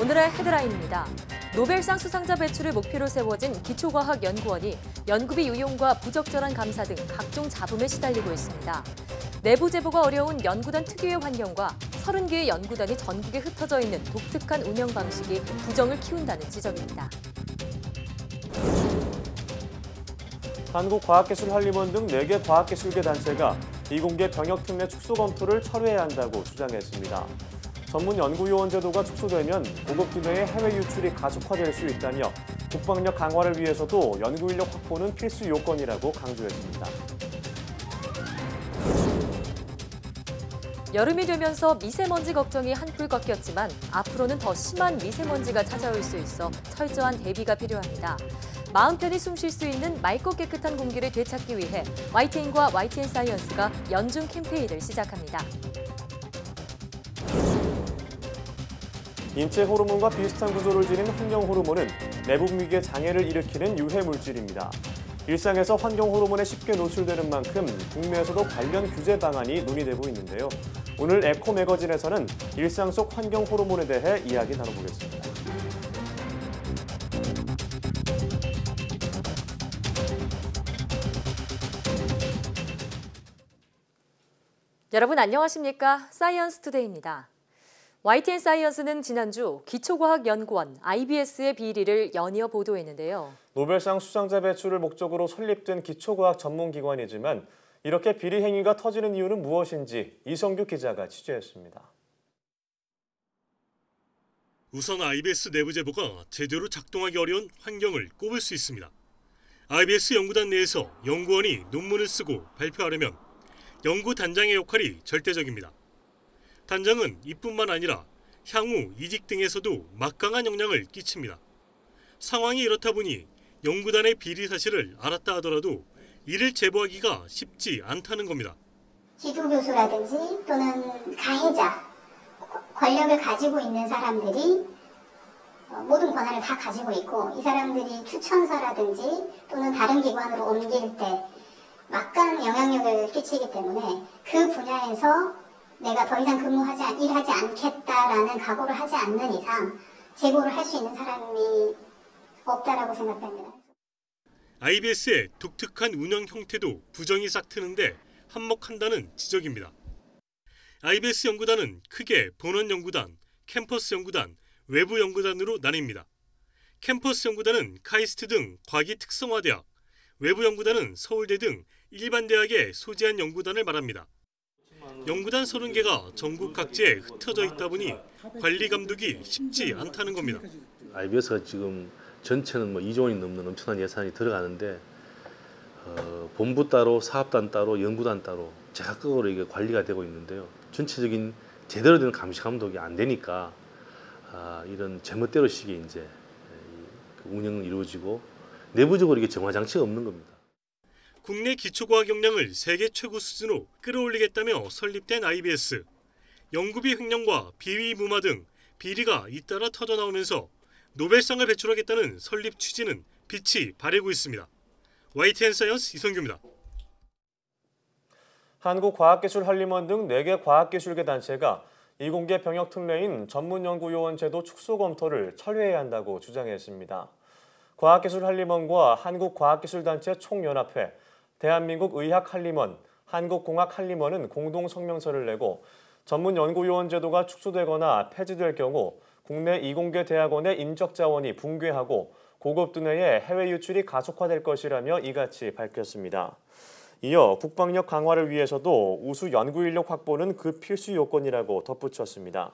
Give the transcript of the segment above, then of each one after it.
오늘의 헤드라인입니다. 노벨상 수상자 배출을 목표로 세워진 기초과학연구원이 연구비 유용과 부적절한 감사 등 각종 잡음에 시달리고 있습니다. 내부 제보가 어려운 연구단 특유의 환경과 30개의 연구단이 전국에 흩어져 있는 독특한 운영 방식이 부정을 키운다는 지적입니다. 한국과학기술한림원 등 4개 과학기술계 단체가 이공계 병역특례 축소 검토를 철회해야 한다고 주장했습니다. 전문 연구요원 제도가 축소되면 고급 기내의 해외 유출이 가속화될 수 있다며 국방력 강화를 위해서도 연구인력 확보는 필수 요건이라고 강조했습니다. 여름이 되면서 미세먼지 걱정이 한풀 꺾였지만 앞으로는 더 심한 미세먼지가 찾아올 수 있어 철저한 대비가 필요합니다. 마음 편히 숨 쉴 수 있는 맑고 깨끗한 공기를 되찾기 위해 YTN과 YTN 사이언스가 연중 캠페인을 시작합니다. 인체 호르몬과 비슷한 구조를 지닌 환경 호르몬은 내분비계 장애를 일으키는 유해 물질입니다. 일상에서 환경 호르몬에 쉽게 노출되는 만큼 국내에서도 관련 규제 방안이 논의되고 있는데요. 오늘 에코 매거진에서는 일상 속 환경 호르몬에 대해 이야기 나눠보겠습니다. 여러분 안녕하십니까? 사이언스 투데이입니다. YTN 사이언스는 지난주 기초과학연구원 IBS의 비리를 연이어 보도했는데요. 노벨상 수상자 배출을 목적으로 설립된 기초과학 전문기관이지만 이렇게 비리 행위가 터지는 이유는 무엇인지 이성규 기자가 취재했습니다. 우선 IBS 내부 제보가 제대로 작동하기 어려운 환경을 꼽을 수 있습니다. IBS 연구단 내에서 연구원이 논문을 쓰고 발표하려면 연구단장의 역할이 절대적입니다. 단장은 이뿐만 아니라 향후 이직 등에서도 막강한 영향을 끼칩니다. 상황이 이렇다 보니 연구단의 비리 사실을 알았다 하더라도 이를 제보하기가 쉽지 않다는 겁니다. 지도교수라든지 또는 가해자, 권력을 가지고 있는 사람들이 모든 권한을 다 가지고 있고 이 사람들이 추천서라든지 또는 다른 기관으로 옮길 때 막강한 영향력을 끼치기 때문에 그 분야에서 내가 더 이상 일하지 않겠다라는 각오를 하지 않는 이상 재고를 할 수 있는 사람이 없다라고 생각합니다. IBS의 독특한 운영 형태도 부정이 싹트는데 한몫한다는 지적입니다. IBS 연구단은 크게 본원 연구단, 캠퍼스 연구단, 외부 연구단으로 나뉩니다. 캠퍼스 연구단은 카이스트 등 과기 특성화대학, 외부 연구단은 서울대 등 일반 대학에 소재한 연구단을 말합니다. 연구단 30개가 전국 각지에 흩어져 있다 보니 관리 감독이 쉽지 않다는 겁니다. IBS가 지금 전체는 2조 원이 넘는 엄청난 예산이 들어가는데 본부 따로, 사업단 따로, 연구단 따로 제각각으로 이게 관리가 되고 있는데요. 전체적인 제대로 된 감시 감독이 안 되니까 이런 제멋대로식의 이제 운영은 이루어지고 내부적으로 이게 정화 장치가 없는 겁니다. 국내 기초과학 역량을 세계 최고 수준으로 끌어올리겠다며 설립된 IBS. 연구비 횡령과 비위 무마 등 비리가 잇따라 터져나오면서 노벨상을 배출하겠다는 설립 취지는 빛이 바래고 있습니다. YTN 사이언스 이성규입니다. 한국과학기술한림원 등 4개 과학기술계 단체가 이공계 병역특례인 전문연구요원 제도 축소 검토를 철회해야 한다고 주장했습니다. 과학기술한림원과 한국과학기술단체 총연합회, 대한민국의학한림원, 한국공학한림원은 공동 성명서를 내고 전문연구요원 제도가 축소되거나 폐지될 경우 국내 이공계 대학원의 인적 자원이 붕괴하고 고급 두뇌의 해외 유출이 가속화될 것이라며 이같이 밝혔습니다. 이어 국방력 강화를 위해서도 우수 연구 인력 확보는 그 필수 요건이라고 덧붙였습니다.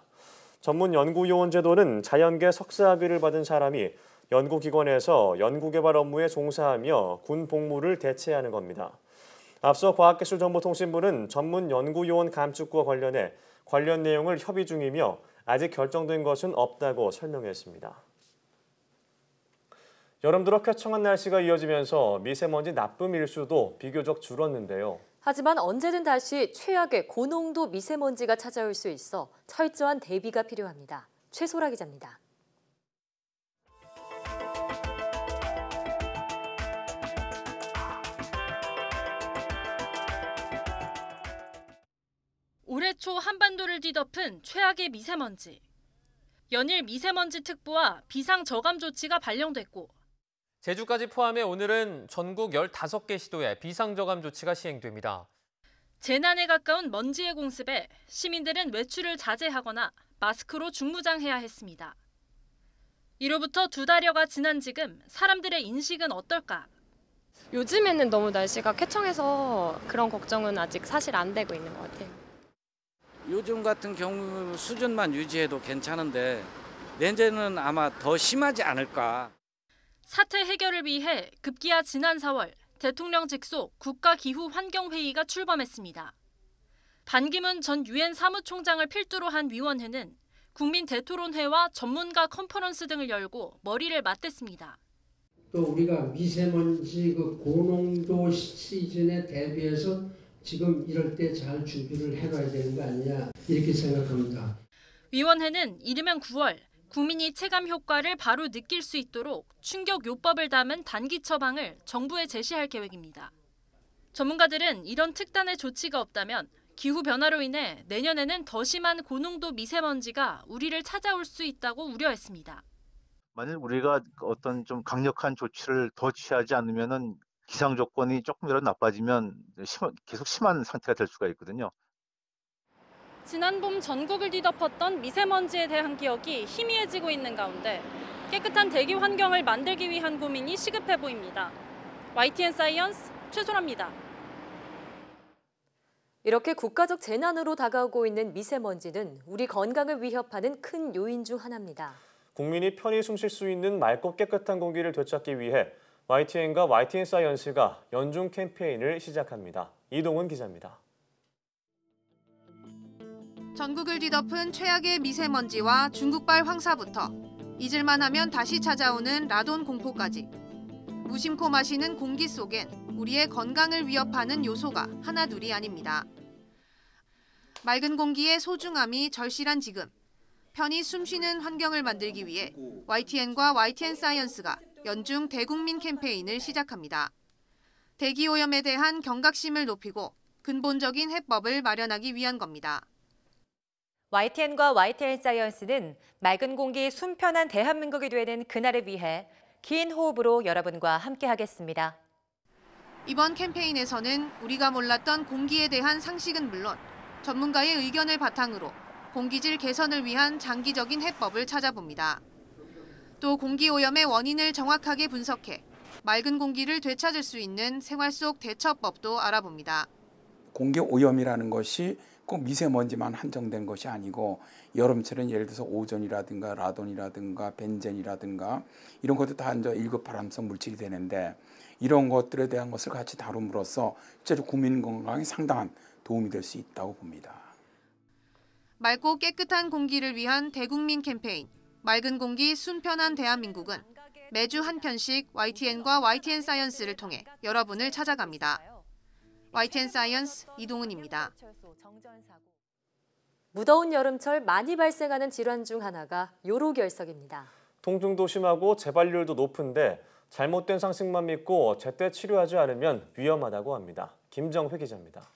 전문연구요원 제도는 자연계 석사학위를 받은 사람이 연구기관에서 연구개발 업무에 종사하며 군 복무를 대체하는 겁니다. 앞서 과학기술정보통신부는 전문연구요원 감축과 관련해 관련 내용을 협의 중이며 아직 결정된 것은 없다고 설명했습니다. 여름 들어 쾌청한 날씨가 이어지면서 미세먼지 나쁨 일수도 비교적 줄었는데요. 하지만 언제든 다시 최악의 고농도 미세먼지가 찾아올 수 있어 철저한 대비가 필요합니다. 최소라 기자입니다. 올해 초 한반도를 뒤덮은 최악의 미세먼지. 연일 미세먼지 특보와 비상 저감 조치가 발령됐고 제주까지 포함해 오늘은 전국 15개 시도에 비상저감 조치가 시행됩니다. 재난에 가까운 먼지의 공습에 시민들은 외출을 자제하거나 마스크로 중무장해야 했습니다. 이로부터 2달여가 지난 지금 사람들의 인식은 어떨까? 요즘에는 너무 날씨가 쾌청해서 그런 걱정은 아직 사실 안 되고 있는 것 같아요. 요즘 같은 경우 수준만 유지해도 괜찮은데 내년에는 아마 더 심하지 않을까. 사태 해결을 위해 급기야 지난 4월 대통령 직속 국가기후환경회의가 출범했습니다. 반기문 전 유엔 사무총장을 필두로 한 위원회는 국민 대토론회와 전문가 컨퍼런스 등을 열고 머리를 맞댔습니다. 또 우리가 미세먼지 고농도 시즌에 대비해서 지금 이럴 때 잘 준비를 해놔야 되는 거 아니냐 이렇게 생각합니다. 위원회는 이르면 9월 국민이 체감 효과를 바로 느낄 수 있도록 충격요법을 담은 단기 처방을 정부에 제시할 계획입니다. 전문가들은 이런 특단의 조치가 없다면 기후변화로 인해 내년에는 더 심한 고농도 미세먼지가 우리를 찾아올 수 있다고 우려했습니다. 만일 우리가 어떤 좀 강력한 조치를 더 취하지 않으면은 기상 조건이 조금이라도 나빠지면 계속 심한 상태가 될 수가 있거든요. 지난 봄 전국을 뒤덮었던 미세먼지에 대한 기억이 희미해지고 있는 가운데 깨끗한 대기 환경을 만들기 위한 고민이 시급해 보입니다. YTN 사이언스 최소라입니다. 이렇게 국가적 재난으로 다가오고 있는 미세먼지는 우리 건강을 위협하는 큰 요인 중 하나입니다. 국민이 편히 숨 쉴 수 있는 맑고 깨끗한 공기를 되찾기 위해 YTN과 YTN 사이언스가 연중 캠페인을 시작합니다. 이동훈 기자입니다. 전국을 뒤덮은 최악의 미세먼지와 중국발 황사부터 잊을만 하면 다시 찾아오는 라돈 공포까지 무심코 마시는 공기 속엔 우리의 건강을 위협하는 요소가 하나둘이 아닙니다. 맑은 공기의 소중함이 절실한 지금 편히 숨쉬는 환경을 만들기 위해 YTN과 YTN 사이언스가 연중 대국민 캠페인을 시작합니다. 대기오염에 대한 경각심을 높이고 근본적인 해법을 마련하기 위한 겁니다. YTN과 YTN 사이언스는 맑은 공기 숨 편한 대한민국이 되는 그날을 위해 긴 호흡으로 여러분과 함께하겠습니다. 이번 캠페인에서는 우리가 몰랐던 공기에 대한 상식은 물론 전문가의 의견을 바탕으로 공기질 개선을 위한 장기적인 해법을 찾아봅니다. 또 공기오염의 원인을 정확하게 분석해 맑은 공기를 되찾을 수 있는 생활 속 대처법도 알아봅니다. 공기오염이라는 것이 꼭 미세먼지만 한정된 것이 아니고 여름철엔 예를 들어서 오존이라든가 라돈이라든가 벤젠이라든가 이런 것도 다 이제 1급 발암성 물질이 되는데 이런 것들에 대한 것을 같이 다룸으로써 실제로 국민 건강에 상당한 도움이 될 수 있다고 봅니다. 맑고 깨끗한 공기를 위한 대국민 캠페인 맑은 공기 숨 편한 대한민국은 매주 한 편씩 YTN과 YTN 사이언스를 통해 여러분을 찾아갑니다. YTN 사이언스 이동훈입니다. 무더운 여름철 많이 발생하는 질환 중 하나가 요로결석입니다. 통증도 심하고 재발률도 높은데 잘못된 상식만 믿고 제때 치료하지 않으면 위험하다고 합니다. 김정회 기자입니다.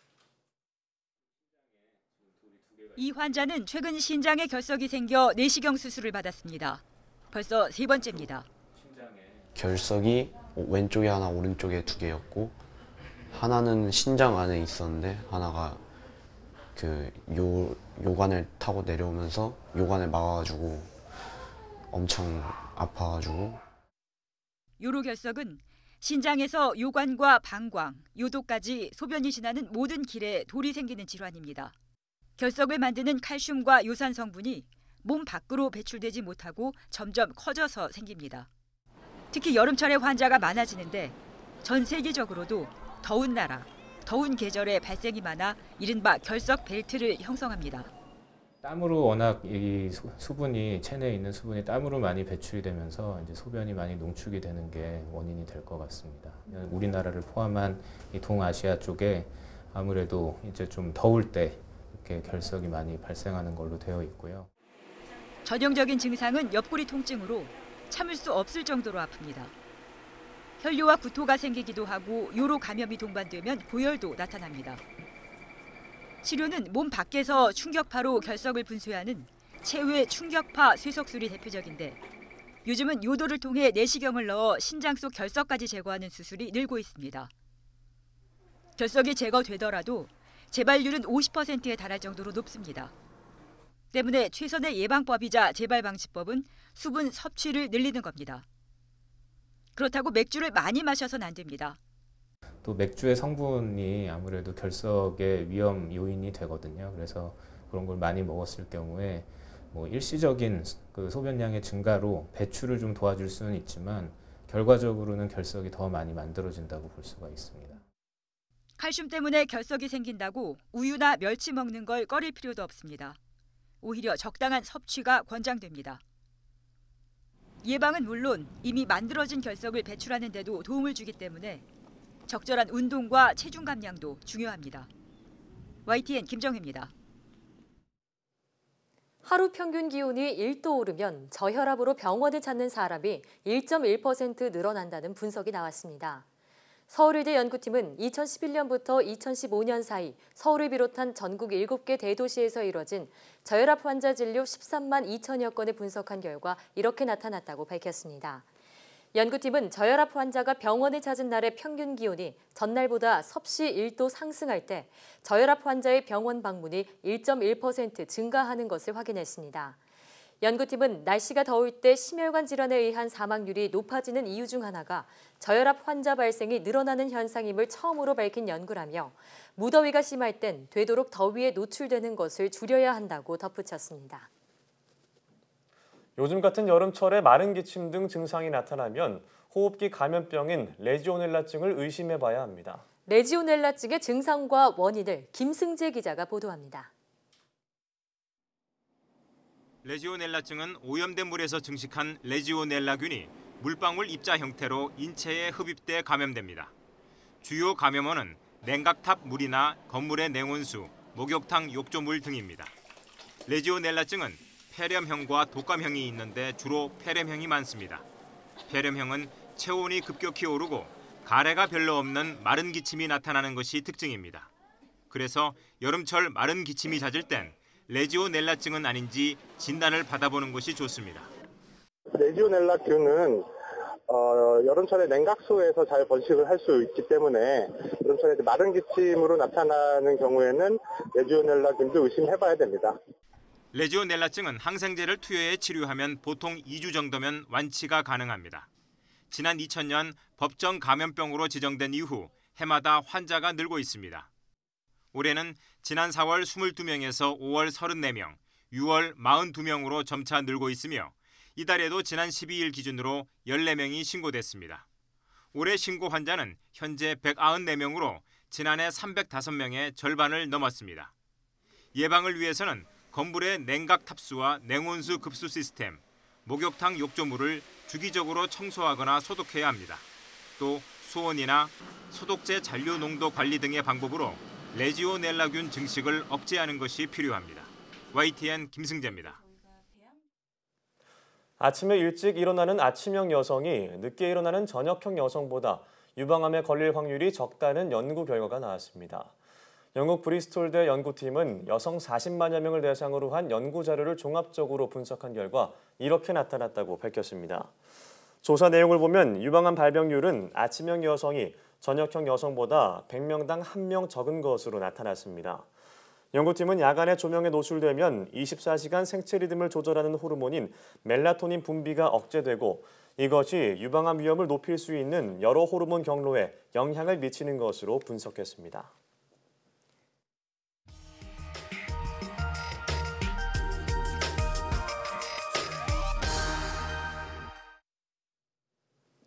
이 환자는 최근 신장에 결석이 생겨 내시경 수술을 받았습니다. 벌써 3번째입니다. 결석이 왼쪽에 하나, 오른쪽에 2개였고 하나는 신장 안에 있었는데 하나가 그 요관을 타고 내려오면서 요관을 막아가지고 엄청 아파가지고. 요로결석은 신장에서 요관과 방광, 요도까지 소변이 지나는 모든 길에 돌이 생기는 질환입니다. 결석을 만드는 칼슘과 요산 성분이 몸 밖으로 배출되지 못하고 점점 커져서 생깁니다. 특히 여름철에 환자가 많아지는데 전 세계적으로도 더운 나라, 더운 계절에 발생이 많아 이른바 결석 벨트를 형성합니다. 땀으로 워낙 이 수분이 체내에 있는 수분이 땀으로 많이 배출이 되면서 이제 소변이 많이 농축이 되는 게 원인이 될 것 같습니다. 우리나라를 포함한 이 동아시아 쪽에 아무래도 이제 좀 더울 때 이렇게 결석이 많이 발생하는 걸로 되어 있고요. 전형적인 증상은 옆구리 통증으로 참을 수 없을 정도로 아픕니다. 혈뇨와 구토가 생기기도 하고 요로 감염이 동반되면 고열도 나타납니다. 치료는 몸 밖에서 충격파로 결석을 분쇄하는 최후의 충격파 쇠석술이 대표적인데 요즘은 요도를 통해 내시경을 넣어 신장 속 결석까지 제거하는 수술이 늘고 있습니다. 결석이 제거되더라도 재발률은 50%에 달할 정도로 높습니다. 때문에 최선의 예방법이자 재발 방지법은 수분 섭취를 늘리는 겁니다. 그렇다고 맥주를 많이 마셔서는 안 됩니다. 또 맥주의 성분이 아무래도 결석의 위험 요인이 되거든요. 그래서 그런 걸 많이 먹었을 경우에 뭐 일시적인 그 소변량의 증가로 배출을 좀 도와줄 수는 있지만 결과적으로는 결석이 더 많이 만들어진다고 볼 수가 있습니다. 칼슘 때문에 결석이 생긴다고 우유나 멸치 먹는 걸 꺼릴 필요도 없습니다. 오히려 적당한 섭취가 권장됩니다. 예방은 물론 이미 만들어진 결석을 배출하는 데도 도움을 주기 때문에 적절한 운동과 체중 감량도 중요합니다. YTN 김정혜입니다. 하루 평균 기온이 1도 오르면 저혈압으로 병원을 찾는 사람이 1.1% 늘어난다는 분석이 나왔습니다. 서울의대 연구팀은 2011년부터 2015년 사이 서울을 비롯한 전국 7개 대도시에서 이뤄진 저혈압 환자 진료 13만 2천여 건을 분석한 결과 이렇게 나타났다고 밝혔습니다. 연구팀은 저혈압 환자가 병원을 찾은 날의 평균 기온이 전날보다 섭씨 1도 상승할 때 저혈압 환자의 병원 방문이 1.1% 증가하는 것을 확인했습니다. 연구팀은 날씨가 더울 때 심혈관 질환에 의한 사망률이 높아지는 이유 중 하나가 저혈압 환자 발생이 늘어나는 현상임을 처음으로 밝힌 연구라며 무더위가 심할 땐 되도록 더위에 노출되는 것을 줄여야 한다고 덧붙였습니다. 요즘 같은 여름철에 마른 기침 등 증상이 나타나면 호흡기 감염병인 레지오넬라증을 의심해봐야 합니다. 레지오넬라증의 증상과 원인을 김승재 기자가 보도합니다. 레지오넬라증은 오염된 물에서 증식한 레지오넬라균이 물방울 입자 형태로 인체에 흡입돼 감염됩니다. 주요 감염원은 냉각탑 물이나 건물의 냉온수, 목욕탕 욕조물 등입니다. 레지오넬라증은 폐렴형과 독감형이 있는데 주로 폐렴형이 많습니다. 폐렴형은 체온이 급격히 오르고 가래가 별로 없는 마른 기침이 나타나는 것이 특징입니다. 그래서 여름철 마른 기침이 잦을 땐 레지오넬라증은 아닌지 진단을 받아보는 것이 좋습니다. 레지오넬라균은 여름철에 냉각수에서 잘 번식을 할 수 있기 때문에 여름철에 마른 기침으로 나타나는 경우에는 레지오넬라균도 의심해봐야 됩니다. 레지오넬라증은 항생제를 투여해 치료하면 보통 2주 정도면 완치가 가능합니다. 지난 2000년 법정 감염병으로 지정된 이후 해마다 환자가 늘고 있습니다. 올해는 지난 4월 22명에서 5월 34명, 6월 42명으로 점차 늘고 있으며 이달에도 지난 12일 기준으로 14명이 신고됐습니다. 올해 신고 환자는 현재 194명으로 지난해 305명의 절반을 넘었습니다. 예방을 위해서는 건물의 냉각 탑수와 냉온수 급수 시스템, 목욕탕 욕조물을 주기적으로 청소하거나 소독해야 합니다. 또 수온이나 소독제 잔류 농도 관리 등의 방법으로 레지오넬라균 증식을 억제하는 것이 필요합니다. YTN 김승재입니다. 아침에 일찍 일어나는 아침형 여성이 늦게 일어나는 저녁형 여성보다 유방암에 걸릴 확률이 적다는 연구 결과가 나왔습니다. 영국 브리스톨대 연구팀은 여성 40만여 명을 대상으로 한 연구 자료를 종합적으로 분석한 결과 이렇게 나타났다고 밝혔습니다. 조사 내용을 보면 유방암 발병률은 아침형 여성이 저녁형 여성보다 100명당 1명 적은 것으로 나타났습니다. 연구팀은 야간에 조명에 노출되면 24시간 생체 리듬을 조절하는 호르몬인 멜라토닌 분비가 억제되고 이것이 유방암 위험을 높일 수 있는 여러 호르몬 경로에 영향을 미치는 것으로 분석했습니다.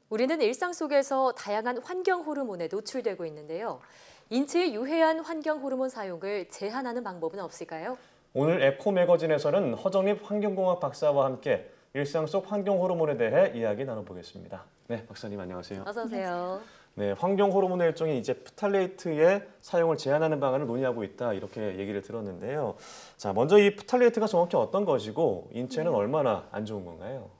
우리는 일상 속에서 다양한 환경 호르몬에 노출되고 있는데요. 인체에 유해한 환경 호르몬 사용을 제한하는 방법은 없을까요? 오늘 에코 매거진에서는 허정립 환경공학 박사와 함께 일상 속 환경 호르몬에 대해 이야기 나눠보겠습니다. 네, 박사님 안녕하세요. 어서 오세요. 네, 환경 호르몬의 일종인 이제 프탈레이트의 사용을 제한하는 방안을 논의하고 있다 이렇게 얘기를 들었는데요. 자, 먼저 이 프탈레이트가 정확히 어떤 것이고 인체는 얼마나 안 좋은 건가요?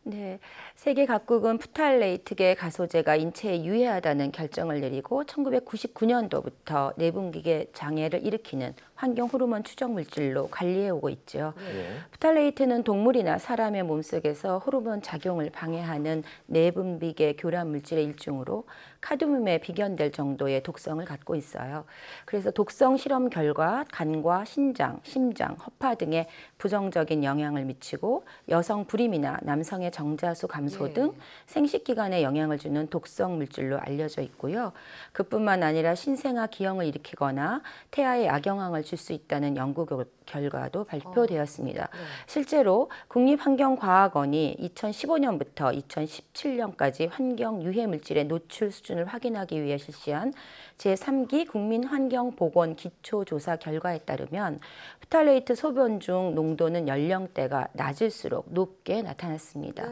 네, 세계 각국은 프탈레이트계 가소제가 인체에 유해하다는 결정을 내리고 1999년도부터 내분비계 장애를 일으키는 환경 호르몬 추적 물질로 관리해오고 있죠. 예. 프탈레이트는 동물이나 사람의 몸속에서 호르몬 작용을 방해하는 내분비계 교란 물질의 일종으로 카드뮴에 비견될 정도의 독성을 갖고 있어요. 그래서 독성 실험 결과 간과 신장, 심장, 허파 등에 부정적인 영향을 미치고 여성 불임이나 남성의 정자수 감소 등 생식기관에 영향을 주는 독성 물질로 알려져 있고요. 그뿐만 아니라 신생아 기형을 일으키거나 태아에 악영향을 줄 수 있다는 연구 결과도 발표되었습니다. 실제로 국립환경과학원이 2015년부터 2017년까지 환경 유해 물질의 노출 수준을 확인하기 위해 실시한 제3기 국민환경보건 기초조사 결과에 따르면 프탈레이트 소변 중 농도는 연령대가 낮을수록 높게 나타났습니다.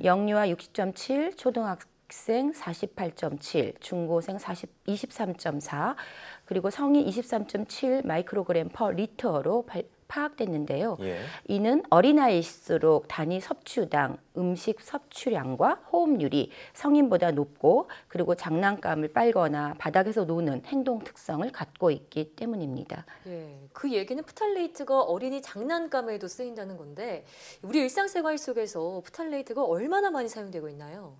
영유아 60.7, 초등학생 48.7, 중고생 23.4, 그리고 성인 23.7 마이크로그램 퍼 리터로 파악됐는데요. 이는 어린아이일수록 단위 섭취당 음식 섭취량과 호흡률이 성인보다 높고 그리고 장난감을 빨거나 바닥에서 노는 행동 특성을 갖고 있기 때문입니다. 그 얘기는 프탈레이트가 어린이 장난감에도 쓰인다는 건데 우리 일상생활 속에서 프탈레이트가 얼마나 많이 사용되고 있나요?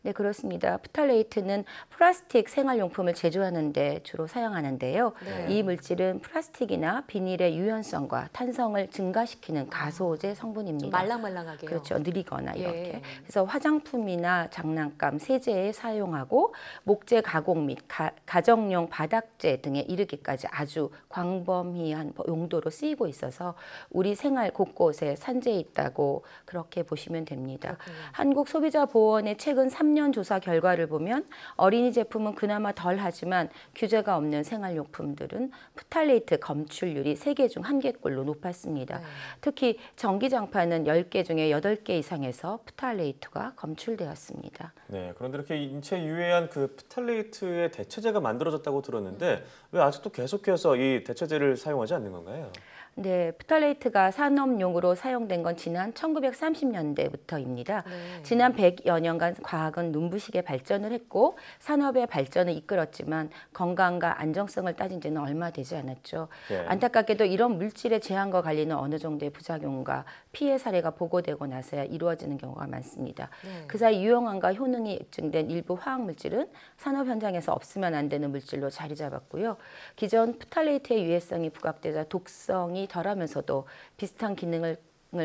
네, 그렇습니다. 프탈레이트는 플라스틱 생활용품을 제조하는 데 주로 사용하는데요. 이 물질은 플라스틱이나 비닐의 유연성과 탄성을 증가시키는 가소제 성분입니다. 좀 말랑말랑하게요. 그렇죠. 느리거나 이렇게. 그래서 화장품이나 장난감, 세제에 사용하고 목재 가공 및 가정용 바닥재 등에 이르기까지 아주 광범위한 용도로 쓰이고 있어서 우리 생활 곳곳에 산재해 있다고 그렇게 보시면 됩니다. 한국소비자보호원의 최근 3년 조사 결과를 보면 어린이 제품은 그나마 덜하지만 규제가 없는 생활용품들은 프탈레이트 검출률이 세계 중 1개꼴로 높았습니다. 특히 전기장판은 10개 중에 8개 이상에서 프탈레이트가 검출되었습니다. 네, 그런데 이렇게 인체 유해한 그 프탈레이트의 대체제가 만들어졌다고 들었는데 왜 아직도 계속해서 이 대체제를 사용하지 않는 건가요? 네, 프탈레이트가 산업용으로 사용된 건 지난 1930년대부터입니다. 지난 100여 년간 과학은 눈부시게 발전을 했고 산업의 발전을 이끌었지만 건강과 안정성을 따진 지는 얼마 되지 않았죠. 안타깝게도 이런 물질의 제한과 관리는 어느 정도의 부작용과 피해 사례가 보고되고 나서야 이루어지는 경우가 많습니다. 그 사이 유용함과 효능이 입증된 일부 화학물질은 산업 현장에서 없으면 안 되는 물질로 자리 잡았고요. 기존 프탈레이트의 유해성이 부각되자 독성이 덜하면서도 비슷한 기능을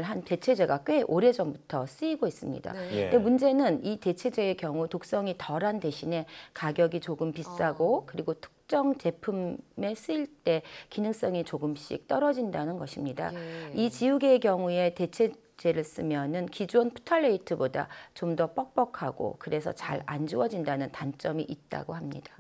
한 대체제가 꽤 오래전부터 쓰이고 있습니다. 근데 문제는 이 대체제의 경우 독성이 덜한 대신에 가격이 조금 비싸고 그리고 특정 제품에 쓰일 때 기능성이 조금씩 떨어진다는 것입니다. 이 지우개의 경우에 대체제를 쓰면은 기존 프탈레이트보다 좀 더 뻑뻑하고 그래서 잘 안 지워진다는 단점이 있다고 합니다.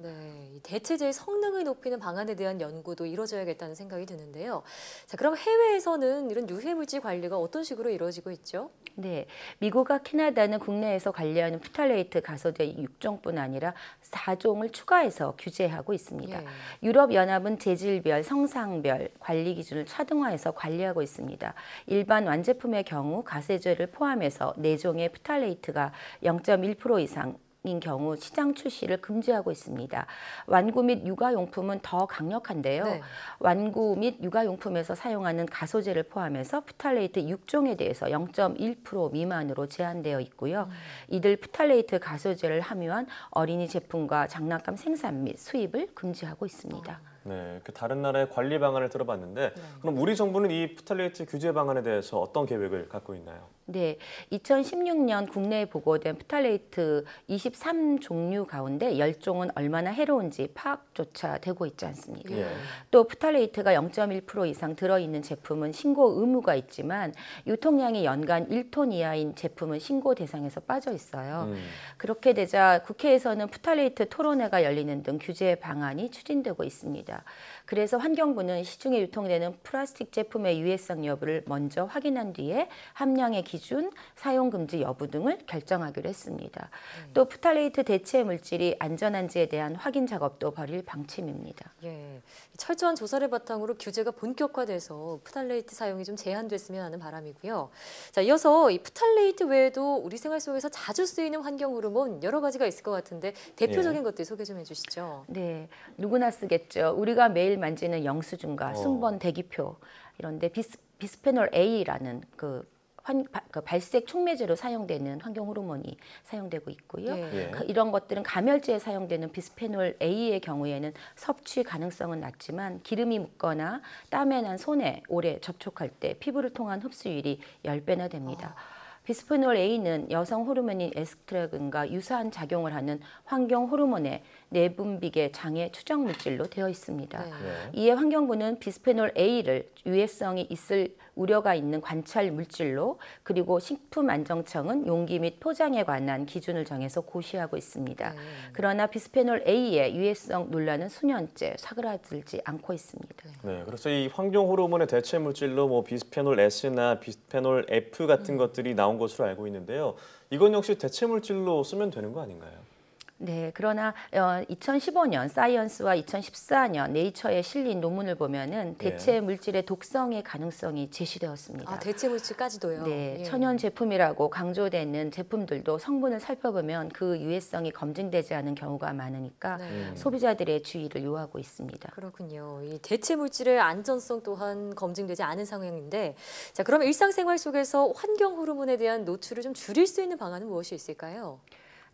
이 대체제의 성능을 높이는 방안에 대한 연구도 이루어져야겠다는 생각이 드는데요. 자, 그럼 해외에서는 이런 유해물질 관리가 어떤 식으로 이루어지고 있죠? 네, 미국과 캐나다는 국내에서 관리하는 프탈레이트 가소제 6종뿐 아니라 4종을 추가해서 규제하고 있습니다. 유럽연합은 재질별, 성상별 관리 기준을 차등화해서 관리하고 있습니다. 일반 완제품의 경우 가세제를 포함해서 4종의 프탈레이트가 0.1% 이상 인 경우 시장 출시를 금지하고 있습니다. 완구 및 육아용품은 더 강력한데요. 완구 및 육아용품에서 사용하는 가소제를 포함해서 프탈레이트 6종에 대해서 0.1% 미만으로 제한되어 있고요. 이들 프탈레이트 가소제를 함유한 어린이 제품과 장난감 생산 및 수입을 금지하고 있습니다. 네, 그 다른 나라의 관리 방안을 들어봤는데 그럼 우리 정부는 이 프탈레이트 규제 방안에 대해서 어떤 계획을 갖고 있나요? 네, 2016년 국내에 보고된 프탈레이트 23종류 가운데 10종은 얼마나 해로운지 파악조차 되고 있지 않습니다. 또 프탈레이트가 0.1% 이상 들어있는 제품은 신고 의무가 있지만 유통량이 연간 1톤 이하인 제품은 신고 대상에서 빠져 있어요. 그렇게 되자 국회에서는 프탈레이트 토론회가 열리는 등 규제 방안이 추진되고 있습니다. 그래서 환경부는 시중에 유통되는 플라스틱 제품의 유해성 여부를 먼저 확인한 뒤에 함량의 기준, 사용 금지 여부 등을 결정하기로 했습니다. 또 프탈레이트 대체 물질이 안전한지에 대한 확인 작업도 벌일 방침입니다. 철저한 조사를 바탕으로 규제가 본격화돼서 프탈레이트 사용이 좀 제한됐으면 하는 바람이고요. 자, 이어서 이 프탈레이트 외에도 우리 생활 속에서 자주 쓰이는 환경 호르몬 여러 가지가 있을 것 같은데 대표적인 것들 소개 좀 해주시죠. 네, 누구나 쓰겠죠. 우리가 매일매일 만지는 영수증과 순번 대기표 이런데 비스페놀 A라는 그 발색 촉매제로 사용되는 환경 호르몬이 사용되고 있고요. 이런 것들은 감열제에 사용되는 비스페놀 A의 경우에는 섭취 가능성은 낮지만 기름이 묻거나 땀에 난 손에 오래 접촉할 때 피부를 통한 흡수율이 10배나 됩니다. 비스페놀 A는 여성 호르몬인 에스트로겐과 유사한 작용을 하는 환경 호르몬의 내분비계 장애 추적 물질로 되어 있습니다. 이에 환경부는 비스페놀 A를 유해성이 있을 우려가 있는 관찰 물질로, 그리고 식품안전청은 용기 및 포장에 관한 기준을 정해서 고시하고 있습니다. 그러나 비스페놀 A의 유해성 논란은 수년째 사그라들지 않고 있습니다. 네, 그래서 이 환경 호르몬의 대체 물질로 뭐 비스페놀 S나 비스페놀 F 같은 것들이 나온 것으로 알고 있는데요. 이건 역시 대체 물질로 쓰면 되는 거 아닌가요? 네, 그러나 2015년 사이언스와 2014년 네이처에 실린 논문을 보면은 대체 물질의 독성의 가능성이 제시되었습니다. 아, 대체 물질까지도요? 네, 천연 제품이라고 강조되는 제품들도 성분을 살펴보면 그 유해성이 검증되지 않은 경우가 많으니까 소비자들의 주의를 요하고 있습니다. 그렇군요. 이 대체 물질의 안전성 또한 검증되지 않은 상황인데, 자, 그럼 일상생활 속에서 환경 호르몬에 대한 노출을 좀 줄일 수 있는 방안은 무엇이 있을까요?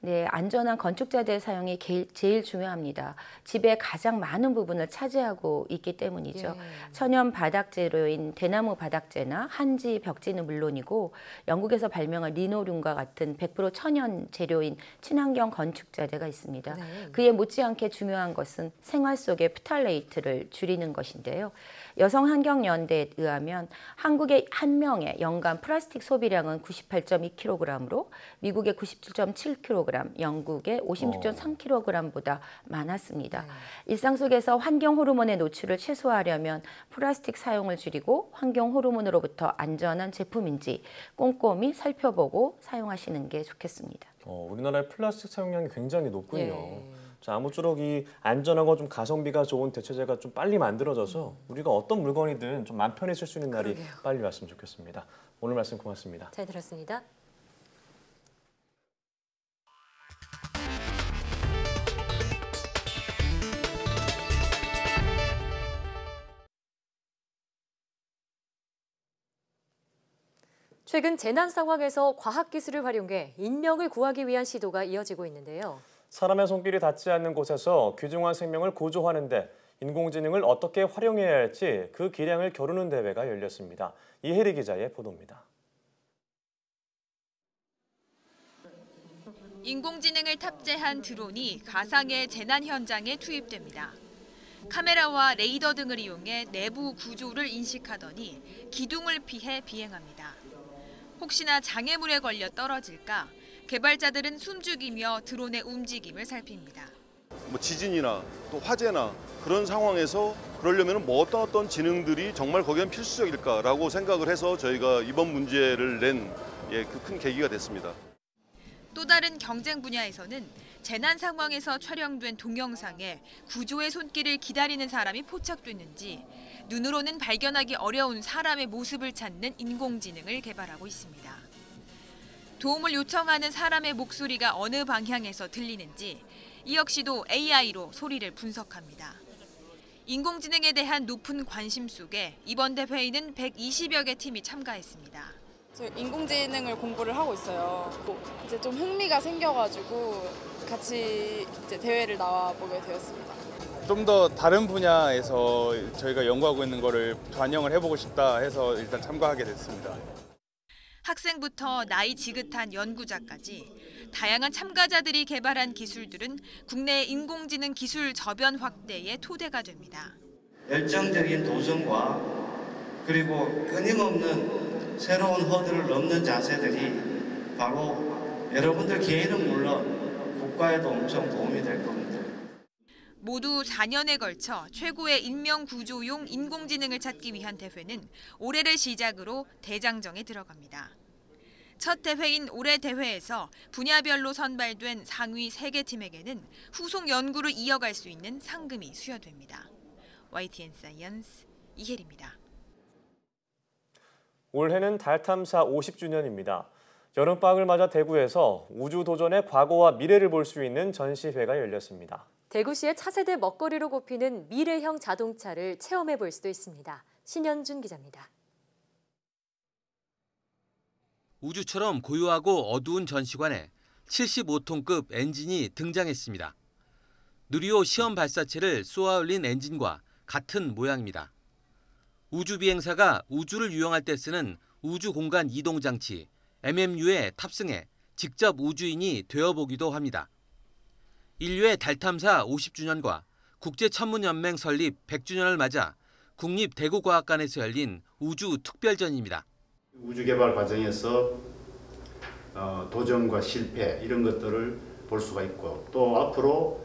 네, 안전한 건축자재의 사용이 제일 중요합니다. 집의 가장 많은 부분을 차지하고 있기 때문이죠. 천연 바닥재료인 대나무 바닥재나 한지 벽지는 물론이고 영국에서 발명한 리노륨과 같은 100% 천연 재료인 친환경 건축자재가 있습니다. 그에 못지않게 중요한 것은 생활 속의 프탈레이트를 줄이는 것인데요. 여성환경연대에 의하면 한국의 한 명의 연간 플라스틱 소비량은 98.2kg으로 미국의 97.7kg, 영국의 56.3kg보다 많았습니다. 일상 속에서 환경 호르몬의 노출을 최소화하려면 플라스틱 사용을 줄이고 환경 호르몬으로부터 안전한 제품인지 꼼꼼히 살펴보고 사용하시는 게 좋겠습니다. 우리나라의 플라스틱 사용량이 굉장히 높군요. 자, 아무쪼록 이 안전하고 좀 가성비가 좋은 대체제가 좀 빨리 만들어져서 우리가 어떤 물건이든 좀 마음 편히 쓸 수 있는 날이 빨리 왔으면 좋겠습니다. 오늘 말씀 고맙습니다. 잘 들었습니다. 최근 재난 상황에서 과학기술을 활용해 인명을 구하기 위한 시도가 이어지고 있는데요. 사람의 손길이 닿지 않는 곳에서 귀중한 생명을 구조하는데 인공지능을 어떻게 활용해야 할지 그 기량을 겨루는 대회가 열렸습니다. 이혜리 기자의 보도입니다. 인공지능을 탑재한 드론이 가상의 재난 현장에 투입됩니다. 카메라와 레이더 등을 이용해 내부 구조를 인식하더니 기둥을 피해 비행합니다. 혹시나 장애물에 걸려 떨어질까 개발자들은 숨죽이며 드론의 움직임을 살핍니다. 뭐 지진이나 또 화재나 그런 상황에서 그러려면 뭐 어떤 지능들이 정말 거기엔 필수적일까라고 생각을 해서 저희가 이번 문제를 낸 그 큰 계기가 됐습니다. 또 다른 경쟁 분야에서는 재난 상황에서 촬영된 동영상에 구조의 손길을 기다리는 사람이 포착됐는지 눈으로는 발견하기 어려운 사람의 모습을 찾는 인공지능을 개발하고 있습니다. 도움을 요청하는 사람의 목소리가 어느 방향에서 들리는지 이 역시도 AI로 소리를 분석합니다. 인공지능에 대한 높은 관심 속에 이번 대회에는 120여 개 팀이 참가했습니다. 저 인공지능을 공부를 하고 있어요. 이제 좀 흥미가 생겨가지고 같이 이제 대회를 나와보게 되었습니다. 좀 더 다른 분야에서 저희가 연구하고 있는 거를 반영을 해보고 싶다 해서 일단 참가하게 됐습니다. 학생부터 나이 지긋한 연구자까지 다양한 참가자들이 개발한 기술들은 국내 인공지능 기술 저변 확대의 토대가 됩니다. 열정적인 도전과 그리고 끊임없는 새로운 허들을 넘는 자세들이 바로 여러분들 개인은 물론 국가에도 엄청 도움이 될 겁니다. 모두 4년에 걸쳐 최고의 인명구조용 인공지능을 찾기 위한 대회는 올해를 시작으로 대장정에 들어갑니다. 첫 대회인 올해 대회에서 분야별로 선발된 상위 3개 팀에게는 후속 연구를 이어갈 수 있는 상금이 수여됩니다. YTN 사이언스 이혜리입니다. 올해는 달 탐사 50주년입니다. 여름방학을 맞아 대구에서 우주 도전의 과거와 미래를 볼 수 있는 전시회가 열렸습니다. 대구시의 차세대 먹거리로 꼽히는 미래형 자동차를 체험해 볼 수도 있습니다. 신현준 기자입니다. 우주처럼 고요하고 어두운 전시관에 75톤급 엔진이 등장했습니다. 누리호 시험 발사체를 쏘아올린 엔진과 같은 모양입니다. 우주 비행사가 우주를 유영할 때 쓰는 우주 공간 이동 장치 MMU에 탑승해 직접 우주인이 되어보기도 합니다. 인류의 달 탐사 50주년과 국제천문연맹 설립 100주년을 맞아 국립대구과학관에서 열린 우주 특별전입니다. 우주 개발 과정에서 도전과 실패 이런 것들을 볼 수가 있고 또 앞으로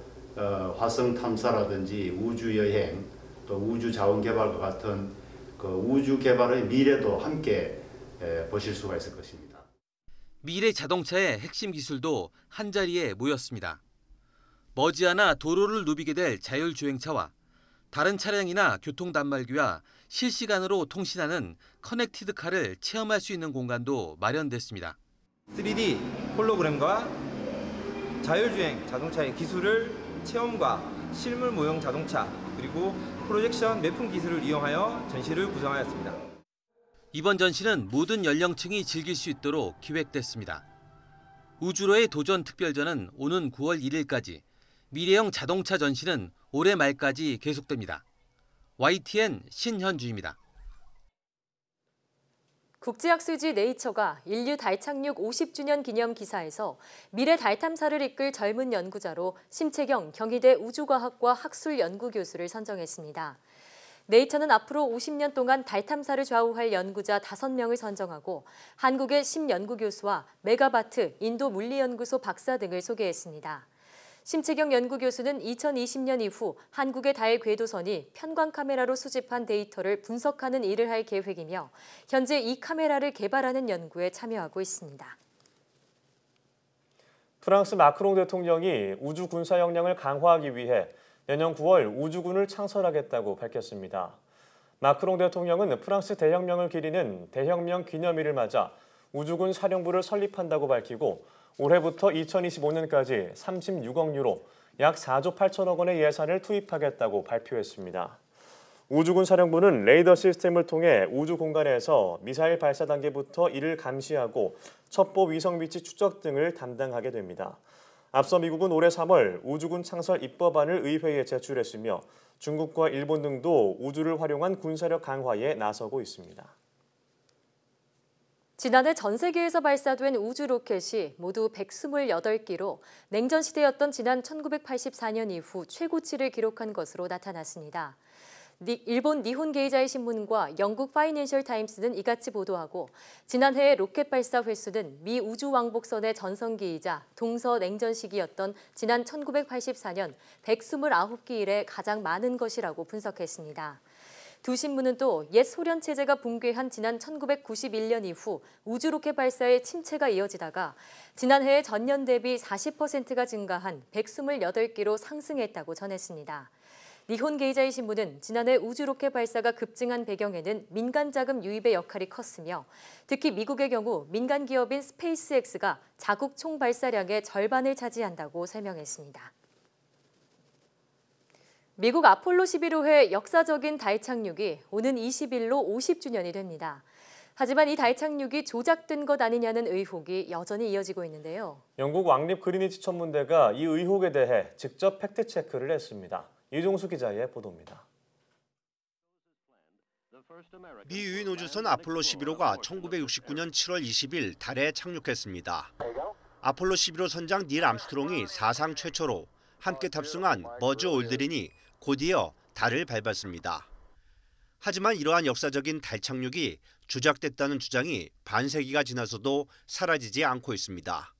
화성 탐사라든지 우주 여행 또 우주 자원 개발과 같은 그 우주 개발의 미래도 함께 보실 수가 있을 것입니다. 미래 자동차의 핵심 기술도 한자리에 모였습니다. 머지않아 도로를 누비게 될 자율주행차와 다른 차량이나 교통 단말기와 실시간으로 통신하는 커넥티드 카를 체험할 수 있는 공간도 마련됐습니다. 3D 홀로그램과 자율주행 자동차의 기술을 체험과 실물 모형 자동차 그리고 프로젝션 매품 기술을 이용하여 전시를 구성하였습니다. 이번 전시는 모든 연령층이 즐길 수 있도록 기획됐습니다. 우주로의 도전 특별전은 오는 9월 1일까지, 미래형 자동차 전시는 올해 말까지 계속됩니다. YTN 신현주입니다. 국제학술지 네이처가 인류 달 착륙 50주년 기념 기사에서 미래 달 탐사를 이끌 젊은 연구자로 심채경 경희대 우주과학과 학술연구교수를 선정했습니다. 네이처는 앞으로 50년 동안 달 탐사를 좌우할 연구자 5명을 선정하고 한국의 심연구교수와 메가바트 인도물리연구소 박사 등을 소개했습니다. 심채경 연구교수는 2020년 이후 한국의 달 궤도선이 편광 카메라로 수집한 데이터를 분석하는 일을 할 계획이며 현재 이 카메라를 개발하는 연구에 참여하고 있습니다. 프랑스 마크롱 대통령이 우주 군사 역량을 강화하기 위해 내년 9월 우주군을 창설하겠다고 밝혔습니다. 마크롱 대통령은 프랑스 대혁명을 기리는 대혁명 기념일을 맞아 우주군 사령부를 설립한다고 밝히고 올해부터 2025년까지 36억 유로, 약 4조 8천억 원의 예산을 투입하겠다고 발표했습니다. 우주군 사령부는 레이더 시스템을 통해 우주 공간에서 미사일 발사 단계부터 이를 감시하고 첩보 위성 위치 추적 등을 담당하게 됩니다. 앞서 미국은 올해 3월 우주군 창설 입법안을 의회에 제출했으며 중국과 일본 등도 우주를 활용한 군사력 강화에 나서고 있습니다. 지난해 전 세계에서 발사된 우주 로켓이 모두 128기로 냉전 시대였던 지난 1984년 이후 최고치를 기록한 것으로 나타났습니다. 일본 니혼 게이자이 신문과 영국 파이낸셜 타임스는 이같이 보도하고 지난해의 로켓 발사 횟수는 미 우주 왕복선의 전성기이자 동서 냉전 시기였던 지난 1984년 129기 이래 가장 많은 것이라고 분석했습니다. 두 신문은 또 옛 소련 체제가 붕괴한 지난 1991년 이후 우주 로켓 발사의 침체가 이어지다가 지난해에 전년 대비 40%가 증가한 128기로 상승했다고 전했습니다. 니혼 게이자이 신문은 지난해 우주 로켓 발사가 급증한 배경에는 민간 자금 유입의 역할이 컸으며 특히 미국의 경우 민간 기업인 스페이스X가 자국 총 발사량의 절반을 차지한다고 설명했습니다. 미국 아폴로 11호의 역사적인 달 착륙이 오는 20일로 50주년이 됩니다. 하지만 이 달 착륙이 조작된 것 아니냐는 의혹이 여전히 이어지고 있는데요. 영국 왕립 그리니치 천문대가 이 의혹에 대해 직접 팩트체크를 했습니다. 이종수 기자의 보도입니다. 미 유인 우주선 아폴로 11호가 1969년 7월 20일 달에 착륙했습니다. 아폴로 11호 선장 닐 암스트롱이 사상 최초로 함께 탑승한 버즈 올드린이 곧이어 달을 밟았습니다. 하지만 이러한 역사적인 달 착륙이 조작됐다는 주장이 반세기가 지나서도 사라지지 않고 있습니다.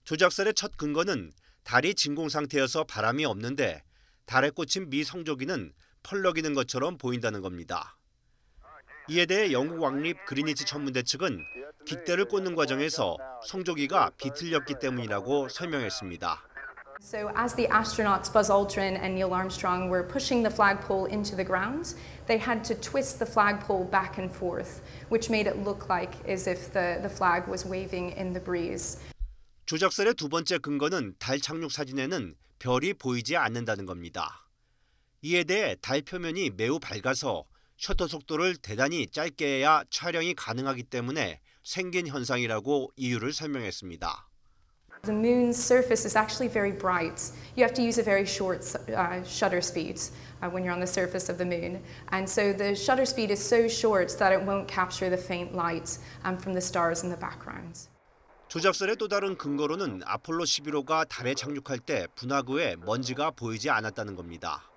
조작설의 첫 근거는 달이 진공 상태여서 바람이 없는데 달에 꽂힌 미 성조기는 펄럭이는 것처럼 보인다는 겁니다. 이에 대해 영국 왕립 그리니치 천문대 측은 깃대를 꽂는 과정에서 성조기가 비틀렸기 때문이라고 설명했습니다. So as the astronauts Buzz Aldrin and Neil Armstrong were pushing the flagpole into the ground, they had to twist the flagpole back and forth, which made it look like as if the flag was waving in the breeze. 조작설의 두 번째 근거는 달 착륙 사진에는 별이 보이지 않는다는 겁니다. 이에 대해 달 표면이 매우 밝아서 셔터 속도를 대단히 짧게 해야 촬영이 가능하기 때문에 생긴 현상이라고 이유를 설명했습니다. The moon's surface is actually very bright. You have to use a very short shutter speed when you're on the surface of the moon. And so the shutter speed is so short that it won't capture the faint light from the stars in the background. 조작설의 또 다른 근거로는 아폴로 11호가 달에 착륙할 때 분화구에 먼지가 보이지 않았다는 겁니다.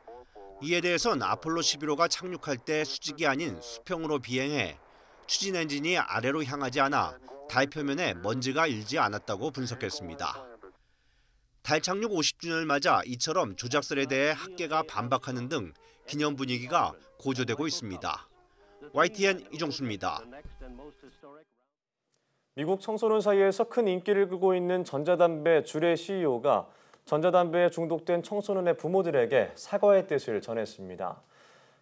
이에 대해선 아폴로 11호가 착륙할 때 수직이 아닌 수평으로 비행해 추진 엔진이 아래로 향하지 않아 달 표면에 먼지가 일지 않았다고 분석했습니다. 달 착륙 50주년을 맞아 이처럼 조작설에 대해 학계가 반박하는 등 기념 분위기가 고조되고 있습니다. YTN 이종수입니다. 미국 청소년 사이에서 큰 인기를 끌고 있는 전자담배 줄의 CEO가 전자담배에 중독된 청소년의 부모들에게 사과의 뜻을 전했습니다.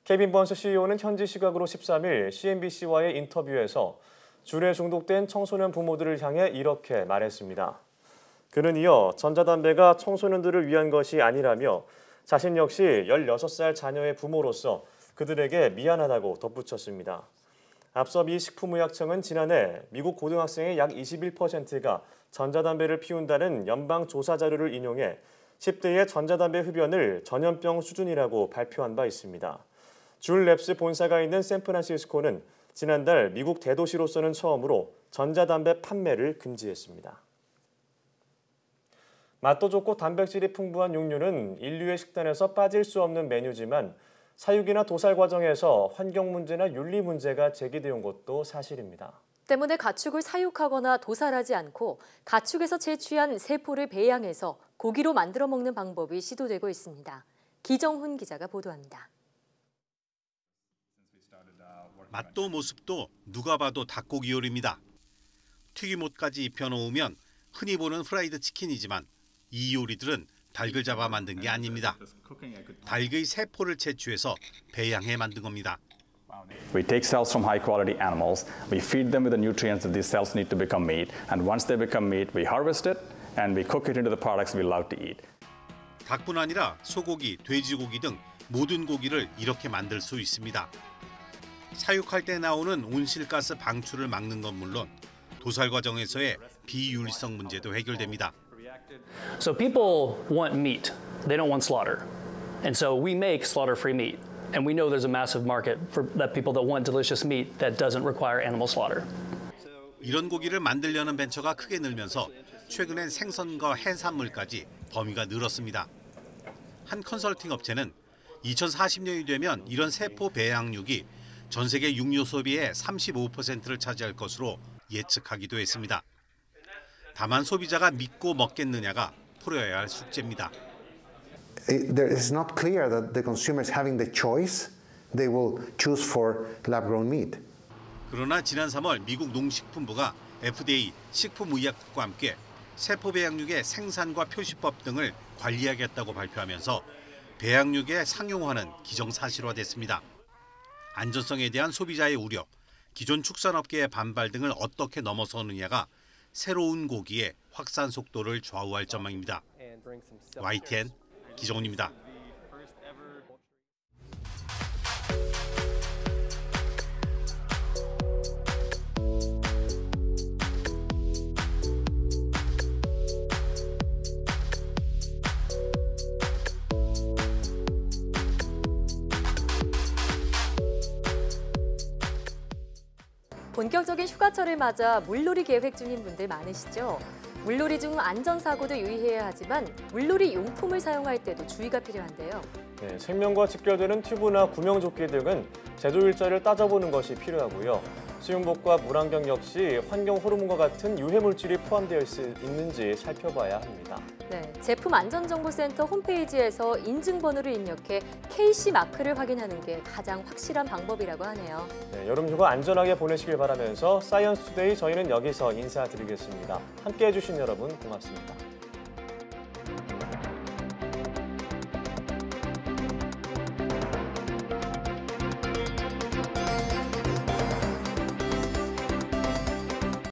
케빈 번스 CEO는 현지 시각으로 13일 CNBC와의 인터뷰에서 줄에 중독된 청소년 부모들을 향해 이렇게 말했습니다. 그는 이어 전자담배가 청소년들을 위한 것이 아니라며 자신 역시 16살 자녀의 부모로서 그들에게 미안하다고 덧붙였습니다. 앞서 미 식품의약청은 지난해 미국 고등학생의 약 21%가 전자담배를 피운다는 연방 조사 자료를 인용해 10대의 전자담배 흡연을 전염병 수준이라고 발표한 바 있습니다. 줄 랩스 본사가 있는 샌프란시스코는 지난달 미국 대도시로서는 처음으로 전자담배 판매를 금지했습니다. 맛도 좋고 단백질이 풍부한 육류는 인류의 식단에서 빠질 수 없는 메뉴지만 사육이나 도살 과정에서 환경 문제나 윤리 문제가 제기되어 온 것도 사실입니다. 때문에 가축을 사육하거나 도살하지 않고 가축에서 채취한 세포를 배양해서 고기로 만들어 먹는 방법이 시도되고 있습니다. 기정훈 기자가 보도합니다. 맛도 모습도 누가 봐도 닭고기 요리입니다. 튀김옷까지 입혀놓으면 흔히 보는 프라이드 치킨이지만 이 요리들은 닭을 잡아 만든 게 아닙니다. 닭의 세포를 채취해서 배양해 만든 겁니다. We take cells from high quality animals, we feed them with the nutrients that these cells need to become meat, and once they become meat, we harvest it and we cook it into the products we love to eat. 닭뿐 아니라 소고기, 돼지고기 등 모든 고기를 이렇게 만들 수 있습니다. 사육할 때 나오는 온실가스 방출을 막는 건 물론 도살 과정에서의 비윤리성 문제도 해결됩니다. So people want meat. They don't want slaughter. And so we make slaughter-free meat. And we know there's a massive market for that people that want delicious meat that doesn't require animal slaughter. 이런 고기를 만들려는 벤처가 크게 늘면서 최근엔 생선과 해산물까지 범위가 늘었습니다. 한 컨설팅 업체는 2040년이 되면 이런 세포 배양육이 전 세계 육류 소비의 35%를 차지할 것으로 예측하기도 했습니다. 다만 소비자가 믿고 먹겠느냐가 풀어야 할 숙제입니다. There is not clear that the consumers having the choice, they will choose for lab-grown meat. 그러나 지난 3월 미국 농식품부가 FDA 식품의약국과 함께 세포 배양육의 생산과 표시법 등을 관리하겠다고 발표하면서 배양육의 상용화는 기정사실화됐습니다. 안전성에 대한 소비자의 우려, 기존 축산업계의 반발 등을 어떻게 넘어서느냐가 새로운 고기의 확산 속도를 좌우할 전망입니다. YTN 기정훈입니다. 본격적인 휴가철을 맞아 물놀이 계획 중인 분들 많으시죠? 물놀이 중 안전사고도 유의해야 하지만 물놀이 용품을 사용할 때도 주의가 필요한데요. 네, 생명과 직결되는 튜브나 구명조끼 등은 제조 일자를 따져보는 것이 필요하고요. 수영복과 물안경 역시 환경 호르몬과 같은 유해 물질이 포함되어 있는지 살펴봐야 합니다. 네, 제품안전정보센터 홈페이지에서 인증번호를 입력해 KC 마크를 확인하는 게 가장 확실한 방법이라고 하네요. 네, 여름휴가 안전하게 보내시길 바라면서 사이언스 투데이 저희는 여기서 인사드리겠습니다. 함께해 주신 여러분 고맙습니다.